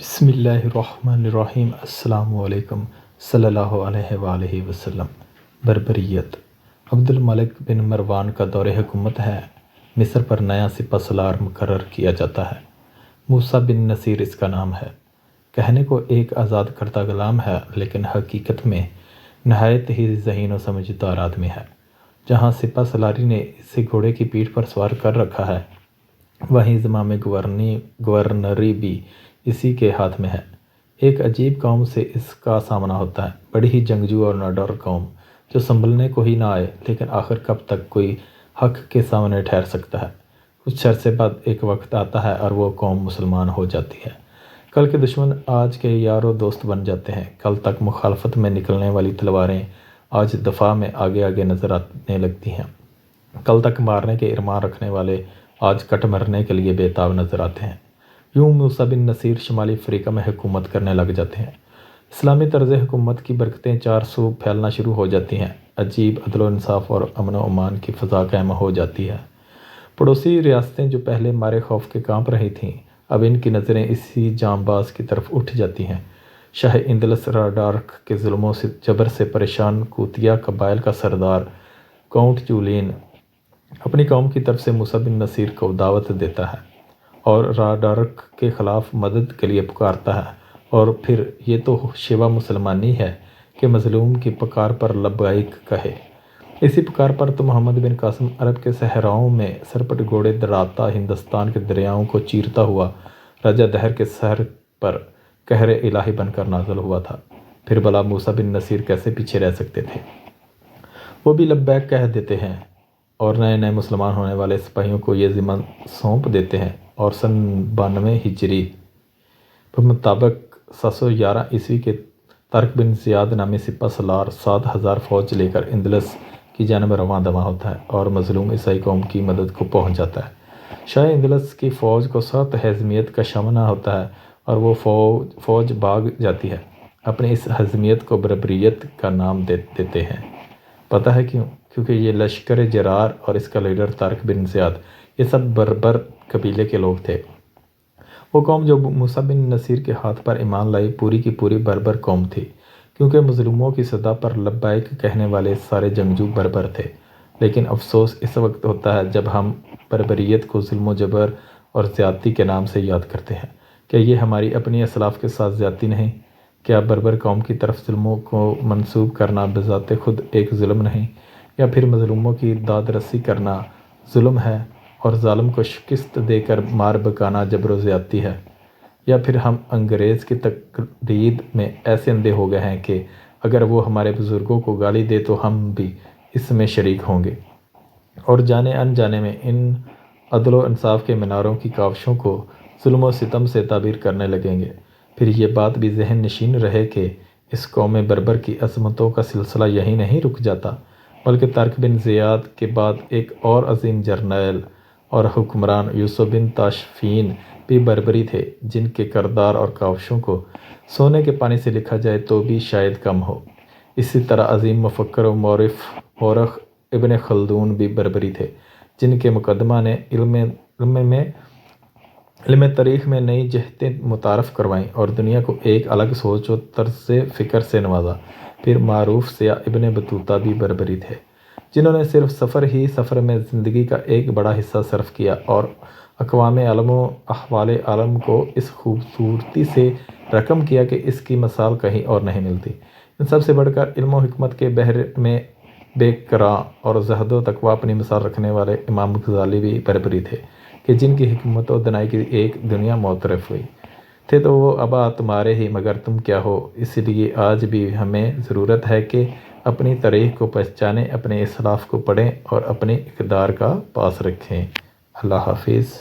بسم اللہ الرحمن الرحیم۔ السلام علیکم صلی اللہ علیہ وآلہ وسلم۔ بربریت۔ عبد الملک بن مروان کا دور حکومت ہے۔ مصر پر نیا سپہ سالار مقرر کیا جاتا ہے۔ موسیٰ بن نصیر اس کا نام ہے۔ کہنے کو ایک آزاد کردہ غلام ہے، لیکن حقیقت میں نہایت ہی ذہین و سمجھدار آدمی ہے۔ جہاں سپہ سالاری نے اسے گھوڑے کی پیٹھ پر سوار کر رکھا ہے، وہیں زمام گورنری بھی اسی کے ہاتھ میں ہے۔ ایک عجیب قوم سے اس کا سامنا ہوتا ہے، بڑی ہی جنگجو اور نڈر قوم، جو سنبھلنے کو ہی نہ آئے، لیکن آخر کب تک کوئی حق کے سامنے ٹھہر سکتا ہے۔ کچھ عرصے بعد ایک وقت آتا ہے اور وہ قوم مسلمان ہو جاتی ہے۔ کل کے دشمن آج کے یار و دوست بن جاتے ہیں۔ کل تک مخالفت میں نکلنے والی تلواریں آج دفاع میں آگے آگے نظر آنے لگتی ہیں۔ کل تک مارنے کے ارمان رکھنے والے آج کٹ مرنے کے لیے بےتاب نظر آتے ہیں۔ یوں موسیٰ بن نصیر شمالی افریقہ میں حکومت کرنے لگ جاتے ہیں۔ اسلامی طرز حکومت کی برکتیں چار سو پھیلنا شروع ہو جاتی ہیں۔ عجیب عدل و انصاف اور امن و امان کی فضا قائم ہو جاتی ہے۔ پڑوسی ریاستیں جو پہلے مارے خوف کے کانپ رہی تھیں، اب ان کی نظریں اسی جانباز کی طرف اٹھ جاتی ہیں۔ شاہ اندلس راڈارک کے ظلم و جبر سے پریشان کوتیا قبائل کا سردار کاؤنٹ جولین اپنی قوم کی طرف سے موسیٰ بن نصیر کو دعوت دیتا ہے اور راڈارک کے خلاف مدد کے لیے پکارتا ہے، اور پھر یہ تو شیوہ مسلمانی ہے کہ مظلوم کی پکار پر لبیک کہے۔ اسی پکار پر تو محمد بن قاسم عرب کے صحراؤں میں سرپٹ گھوڑے دوڑاتا ہندوستان کے دریاؤں کو چیرتا ہوا راجہ دہر کے سر پر قہر الہی بن کر نازل ہوا تھا۔ پھر بھلا موسیٰ بن نصیر کیسے پیچھے رہ سکتے تھے؟ وہ بھی لبیک کہہ دیتے ہیں اور نئے نئے مسلمان ہونے والے سپاہیوں کو یہ ذمہ سونپ دیتے ہیں، اور سن 92 ہجری بمطابق 711 عیسوی کے طارق بن زیاد نامی سپہ سالار 7,000 فوج لے کر اندلس کی جانب رواں دواں ہوتا ہے اور مظلوم عیسائی قوم کی مدد کو پہنچ جاتا ہے۔ شاہ اندلس کی فوج کو سخت ہزیمت کا سامنا ہوتا ہے اور وہ فوج بھاگ جاتی ہے۔ اپنی اس ہزیمت کو بربریت کا نام دیتے ہیں۔ پتہ ہے کیوں؟ کیونکہ یہ لشکر جرار اور اس کا لیڈر طارق بن زیاد، یہ سب بربر قبیلے کے لوگ تھے۔ وہ قوم جو موسیٰ بن نصیر کے ہاتھ پر ایمان لائی پوری کی پوری بربر قوم تھی، کیونکہ مظلوموں کی صدا پر لبیک کہنے والے سارے جنگجو بربر تھے۔ لیکن افسوس اس وقت ہوتا ہے جب ہم بربریت کو ظلم و جبر اور زیادتی کے نام سے یاد کرتے ہیں۔ کیا یہ ہماری اپنی اسلاف کے ساتھ زیادتی نہیں؟ کیا بربر قوم کی طرف ظلموں کو منسوب کرنا بذات خود ایک ظلم نہیں؟ یا پھر مظلوموں کی داد رسی کرنا ظلم ہے اور ظالم کو شکست دے کر مار بکانا جبر و زیادتی ہے؟ یا پھر ہم انگریز کی تقلید میں ایسے اندھے ہو گئے ہیں کہ اگر وہ ہمارے بزرگوں کو گالی دے تو ہم بھی اس میں شریک ہوں گے اور جانے انجانے میں ان عدل و انصاف کے میناروں کی کاوشوں کو ظلم و ستم سے تعبیر کرنے لگیں گے؟ پھر یہ بات بھی ذہن نشین رہے کہ اس قوم بربر کی عظمتوں کا سلسلہ یہیں نہیں رک جاتا، بلکہ طارق بن زیاد کے بعد ایک اور عظیم جرنیل اور حکمران یوسف بن تاشفین بھی بربری تھے، جن کے کردار اور کاوشوں کو سونے کے پانی سے لکھا جائے تو بھی شاید کم ہو۔ اسی طرح عظیم مفکر و مورخ ابن خلدون بھی بربری تھے، جن کے مقدمہ نے علم تاریخ میں نئی جہتیں متعارف کروائیں اور دنیا کو ایک الگ سوچ و طرز فکر سے نوازا۔ پھر معروف سیاح ابن بطوطہ بھی بربری تھے، جنہوں نے صرف سفر میں زندگی کا ایک بڑا حصہ صرف کیا اور اقوام عالم و احوال عالم کو اس خوبصورتی سے رقم کیا کہ اس کی مثال کہیں اور نہیں ملتی۔ ان سب سے بڑھ کر علم و حکمت کے بحر میں بے کراں اور زہد و تقویٰ اپنی مثال رکھنے والے امام غزالی بھی بربری تھے، کہ جن کی حکمت و دانائی کی ایک دنیا معترف ہوئی۔ تھے تو وہ ابا تمہارے ہی مگر تم کیا ہو۔ اس لیے آج بھی ہمیں ضرورت ہے کہ اپنی تاریخ کو پہچانیں، اپنے اسلاف کو پڑھیں اور اپنی اقدار کا پاس رکھیں۔ اللہ حافظ۔